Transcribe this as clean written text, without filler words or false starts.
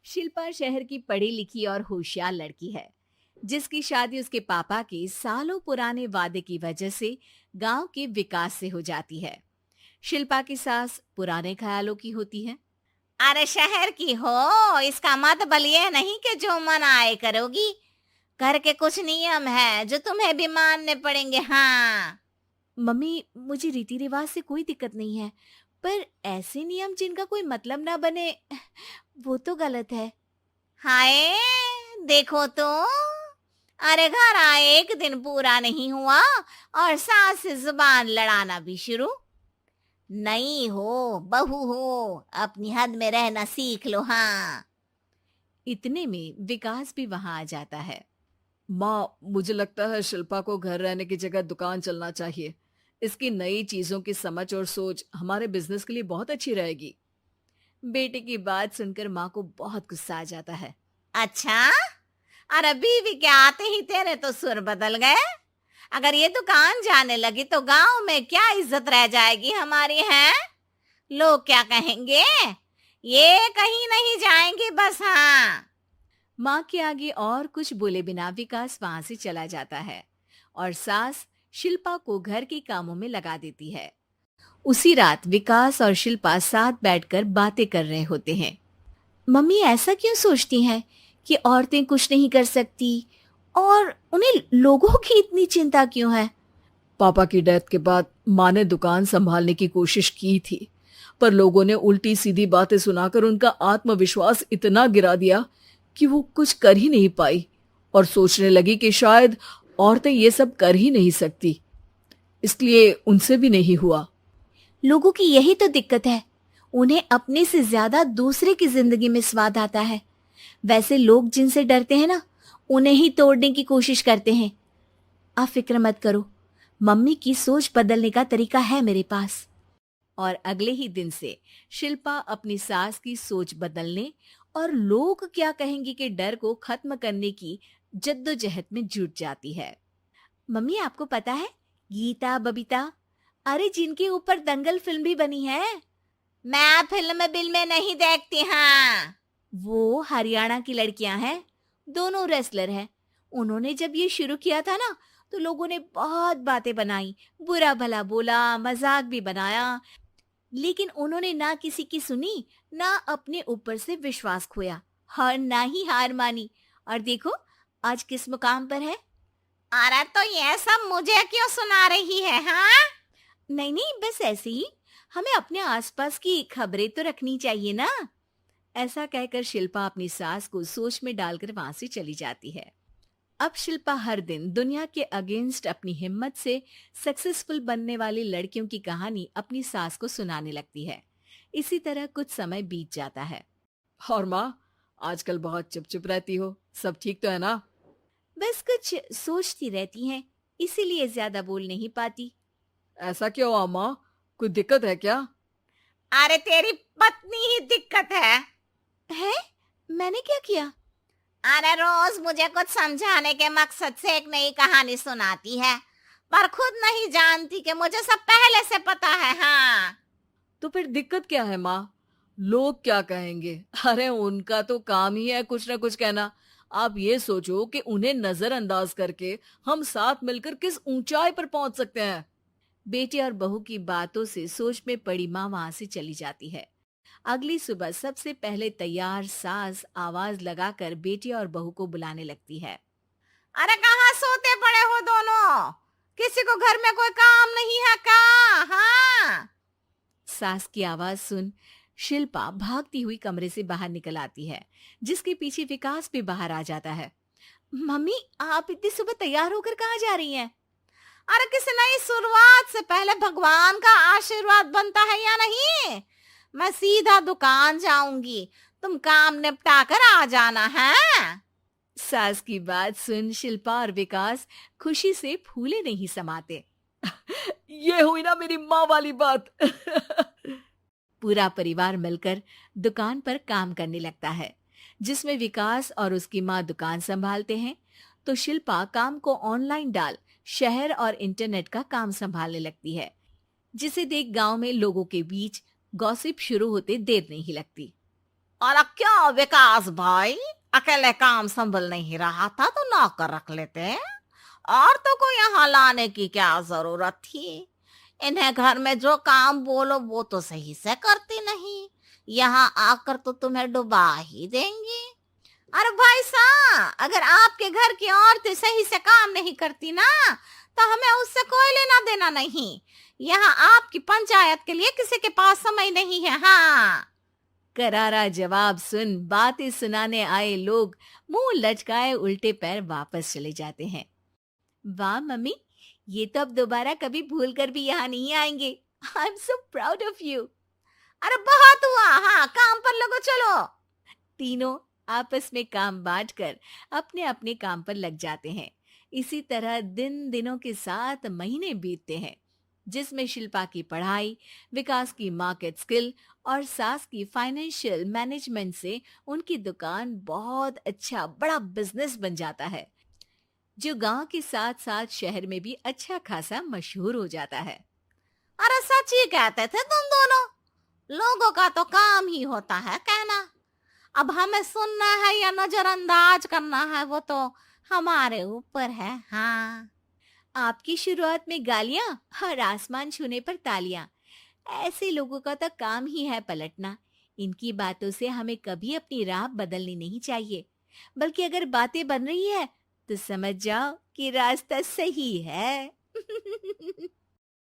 शिल्पा शहर की पढ़ी लिखी और होशियार लड़की है, जिसकी शादी उसके पापा के सालों पुराने वादे की वजह से गांव के विकास से हो जाती है। शिल्पा की सास पुराने ख्यालों की होती है। अरे शहर की हो, इसका मतलब ये नहीं कि जो मन आए करोगी। घर के कुछ नियम है जो तुम्हें भी मानने पड़ेंगे। हाँ। मम्मी, मुझे रीति रिवाज से कोई दिक्कत नहीं है, पर ऐसे नियम जिनका कोई मतलब ना बने, वो तो गलत है। हाय, देखो तो। अरे घर आए एक दिन पूरा नहीं हुआ और सास से जुबान लड़ाना भी शुरू। नहीं हो, बहू हो, अपनी हद में रहना सीख लो। हाँ। इतने में विकास भी वहां आ जाता है। माँ, मुझे लगता है शिल्पा को घर रहने की जगह दुकान चलना चाहिए। इसकी नई चीजों की समझ और सोच हमारे बिजनेस के लिए बहुत अच्छी रहेगी। बेटे की बात सुनकर माँ को बहुत गुस्सा आ जाता है। अच्छा, अरे बीवी के आते ही तेरे तो सुर बदल गए। अगर ये दुकान जाने लगी तो गांव में क्या इज्जत रह जाएगी हमारी है? लोग क्या कहेंगे? ये कहीं नहीं जाएंगी बस। हाँ। माँ के आगे और कुछ बोले बिना विकास वहां से चला जाता है और सास शिल्पा को घर के कामों में लगा देती है। उसी रात विकास और शिल्पा साथ बैठकर बातें कर रहे होते हैं। मम्मी ऐसा क्यों सोचती हैं कि औरतें कुछ नहीं कर सकती, और उन्हें लोगों की इतनी चिंता क्यों है? पापा की डेथ के बाद माँ ने दुकान संभालने की कोशिश की थी, पर लोगों ने उल्टी सीधी बातें सुनाकर उनका आत्मविश्वास इतना गिरा दिया कि वो कुछ कर ही नहीं पाई और सोचने लगी कि शायद औरतें ये सब कर ही नहीं सकती। इसलिए उनसे भी नहीं हुआ। लोगों की यही तो दिक्कत है, उन्हें अपने से ज्यादा दूसरे की जिंदगी में स्वाद आता है। वैसे लोग जिनसे डरते हैं ना, उन्हें ही तोड़ने की कोशिश करते हैं। आप फिक्र मत करो, मम्मी की सोच बदलने का तरीका है मेरे पास। और अगले ही दिन से शिल्पा अपनी सास की सोच बदलने और लोग क्या कहेंगे के डर को खत्म करने की जद्दोजहद में जुट जाती है। मम्मी, आपको पता है, गीता बबीता, अरे जिनके ऊपर दंगल फिल्म भी बनी है, मैं फिल्म बिल में नहीं देखती। हाँ। वो हरियाणा की लड़कियां हैं। दोनों रेसलर हैं। उन्होंने जब ये शुरू किया था ना, तो लोगों ने बहुत बातें बनाई, बुरा भला बोला, मजाक भी बनाया, लेकिन उन्होंने ना किसी की सुनी, ना अपने ऊपर से विश्वास खोया और ना ही हार मानी। और देखो आज किस मुकाम पर है। अरे तो ये सब मुझे क्यों सुना रही है? हाँ। नहीं नहीं, बस ऐसे ही, हमें अपने आसपास की खबरें तो रखनी चाहिए ना। ऐसा कहकर शिल्पा अपनी सास को सोच में डालकर वहां से चली जाती है। अब शिल्पा हर दिन दुनिया के अगेंस्ट अपनी हिम्मत से सक्सेसफुल बनने वाली लड़कियों की कहानी अपनी सास को सुनाने लगती है। इसी तरह कुछ समय बीत जाता है। और माँ, आजकल बहुत चुप चुप रहती हो, सब ठीक तो है ना? बस कुछ सोचती रहती हैं, इसीलिए ज्यादा बोल नहीं पाती। ऐसा क्यों हुआ माँ? कोई दिक्कत है क्या? अरे तेरी पत्नी ही दिक्कत है। है? मैंने क्या किया? अरे रोज मुझे कुछ समझाने के मकसद से एक नई कहानी सुनाती है, पर खुद नहीं जानती कि मुझे सब पहले से पता है। हाँ। तो फिर दिक्कत क्या है माँ? लोग क्या कहेंगे? अरे उनका तो काम ही है कुछ ना कुछ कहना। आप ये सोचो कि उन्हें नजरअंदाज करके हम साथ मिलकर किस ऊंचाई पर पहुंच सकते हैं। बेटे और बहू की बातों से सोच में पड़ी माँ वहां से चली जाती है। अगली सुबह सबसे पहले तैयार सास आवाज लगाकर बेटे और बहू को बुलाने लगती है। अरे कहाँ सोते पड़े हो दोनों? किसी को घर में कोई काम नहीं है का? हाँ। सास की आवाज सुन शिल्पा भागती हुई कमरे से बाहर निकल आती है, जिसके पीछे विकास भी बाहर आ जाता है। मम्मी, आप इतनी सुबह तैयार होकर कहाँ जा रही हैं? अरे किसी नई शुरुआत से पहले भगवान का आशीर्वाद बनता है या नहीं? मैं सीधा दुकान जाऊंगी, तुम काम निपटा कर आ जाना है। सास की बात सुन शिल्पा और विकास खुशी से फूले नहीं समाते। ये हुई ना मेरी माँ वाली बात। पूरा परिवार मिलकर दुकान पर काम करने लगता है, जिसमें विकास और उसकी माँ दुकान संभालते हैं, तो शिल्पा काम को ऑनलाइन डाल शहर और इंटरनेट का काम संभालने लगती है, जिसे देख गांव में लोगों के बीच गॉसिप शुरू होते देर नहीं लगती। और क्या विकास भाई, अकेले काम संभल नहीं रहा था तो नौकर रख लेते, और तो को यहाँ लाने की क्या जरूरत थी। इन्हें घर में जो काम बोलो वो तो सही से करती नहीं, यहाँ आकर तो तुम्हें डुबा ही देंगी। अरे भाई साहब, अगर आपके घर की औरतें सही से काम नहीं करती ना, तो हमें उससे कोई लेना देना नहीं। यहाँ आपकी पंचायत के लिए किसी के पास समय नहीं है। हाँ। करारा जवाब सुन बातें सुनाने आए लोग मुंह लटकाए उल्टे पैर वापस चले जाते हैं। वाह मम्मी, ये तो अब दोबारा कभी भूल कर भी यहाँ नहीं आएंगे। I am so proud of you. अरे बहुत हुआ, हाँ काम पर लगो चलो। तीनों आपस में काम बांटकर अपने अपने काम पर लग जाते हैं। इसी तरह दिनों के साथ महीने बीतते हैं, जिसमें शिल्पा की पढ़ाई, विकास की मार्केट स्किल और सास की फाइनेंशियल मैनेजमेंट से उनकी दुकान बहुत अच्छा बड़ा बिजनेस बन जाता है, जो गांव के साथ साथ शहर में भी अच्छा खासा मशहूर हो जाता है। अरे सच ही कहते थे तुम दोनों, लोगों का तो काम ही होता है कहना। अब हमें सुनना है या नजरअंदाज करना है वो तो हमारे ऊपर है। हाँ। आपकी शुरुआत में गालियां और आसमान छूने पर तालियां, ऐसे लोगों का तो काम ही है पलटना। इनकी बातों से हमें कभी अपनी राह बदलनी नहीं चाहिए, बल्कि अगर बातें बन रही है तो समझ जाओ कि रास्ता सही है।